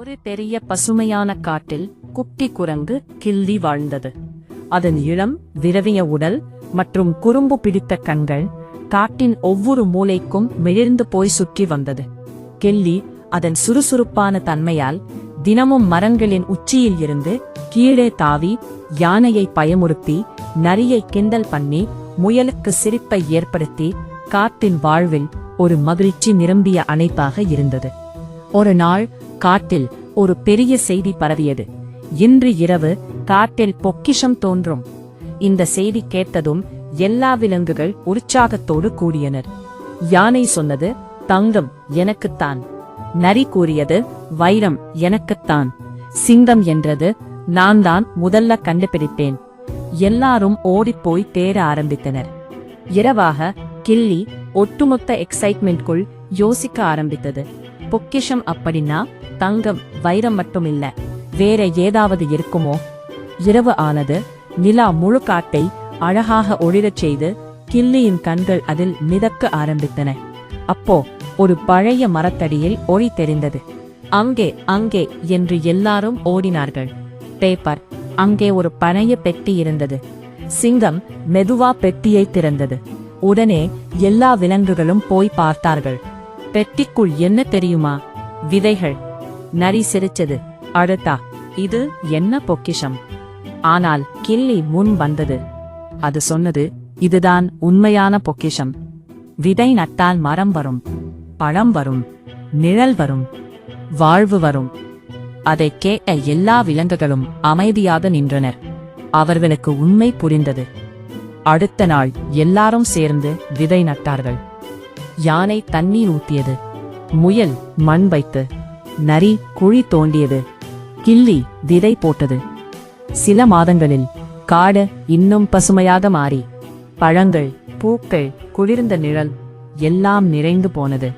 ஒரு பெரிய பசுமையான காட்டில் குட்டி குரங்கு கிள்ளி வாழ்ந்தது. அதன் இளம் விரவிய உடல் மற்றும் குறும்பு பிடித்த கண்கள் காட்டின் ஒவ்வொரு மூலைக்கும் மிளிர்ந்து போய் சுற்றி வந்தது. கிள்ளி அதன் சுறுசுறுப்பான தன்மையால் தினமும் மரங்களின் உச்சியில் இருந்து கீழே தாவி யானையை பயமுறுத்தி, நரியை கிண்டல் பண்ணி, முயலுக்கு சிரிப்பை ஏற்படுத்தி காட்டின் வாழ்வில் ஒரு மகிழ்ச்சி நிரம்பிய அணைப்பாக இருந்தது. ஒரு நாள் காட்டில் ஒரு பெரிய செய்தி பரவியது. இன்று இரவு காட்டில் பொக்கிஷம் தோன்றும். இந்த செய்தி கேட்டதும் எல்லா விலங்குகள் உற்சாகத்தோடு கூடியனர். யானை சொன்னது, தங்கம் எனக்குத்தான். நரி கூறியது, வைரம் எனக்குத்தான். சிங்கம் என்றது, நான் தான் முதல்ல கண்டுபிடிப்பேன். எல்லாரும் ஓடிப்போய் தேட ஆரம்பித்தனர். இரவாக கிள்ளி ஒட்டுமொத்த எக்ஸைட்மெண்ட்குள் யோசிக்க ஆரம்பித்தது. பொக்கிஷம் அப்படின்னா தங்கம் வைரம் மட்டும் இல்ல, வேற ஏதாவது இருக்குமோ? இரவு ஆனது. நிலா முழு காட்டை அழகாக ஒளிரச் செய்து கிள்ளியின் கண்கள் அதில் மிதக்க ஆரம்பித்தன. அப்போ ஒரு பழைய மரத்தடியில் ஒளி தெரிந்தது. அங்கே அங்கே என்று எல்லாரும் ஓடினார்கள். பேப்பர். அங்கே ஒரு பழைய பெட்டி இருந்தது. சிங்கம் மெதுவா பெட்டியை திறந்தது. உடனே எல்லா விலங்குகளும் போய் பார்த்தார்கள். பெட்டிக்குள் என்ன தெரியுமா? விதைகள். நரி சிரிச்சது. அடுத்தா, இது என்ன பொக்கிஷம்? ஆனால் கிள்ளி முன் வந்தது. அது சொன்னது, இதுதான் உண்மையான பொக்கிஷம். விதை நட்டால் மரம் வரும், பழம் வரும், நிழல் வரும், வாழ்வு வரும். அதை கேட்ட எல்லா விலங்குகளும் அமைதியாக நின்றனர். அவர்களுக்கு உண்மை புரிந்தது. அடுத்த நாள் எல்லாரும் சேர்ந்து விதை நட்டார்கள். யானை தண்ணீர் ஊத்தியது, முயல் மண் வைத்து, நரி குழி தோண்டியது, கிள்ளி விதை போட்டது. சில மாதங்களில் காடு இன்னும் பசுமையாக மாறி, பழங்கள், பூக்கள், குளிர்ந்த நிழல் எல்லாம் நிறைந்து போனது.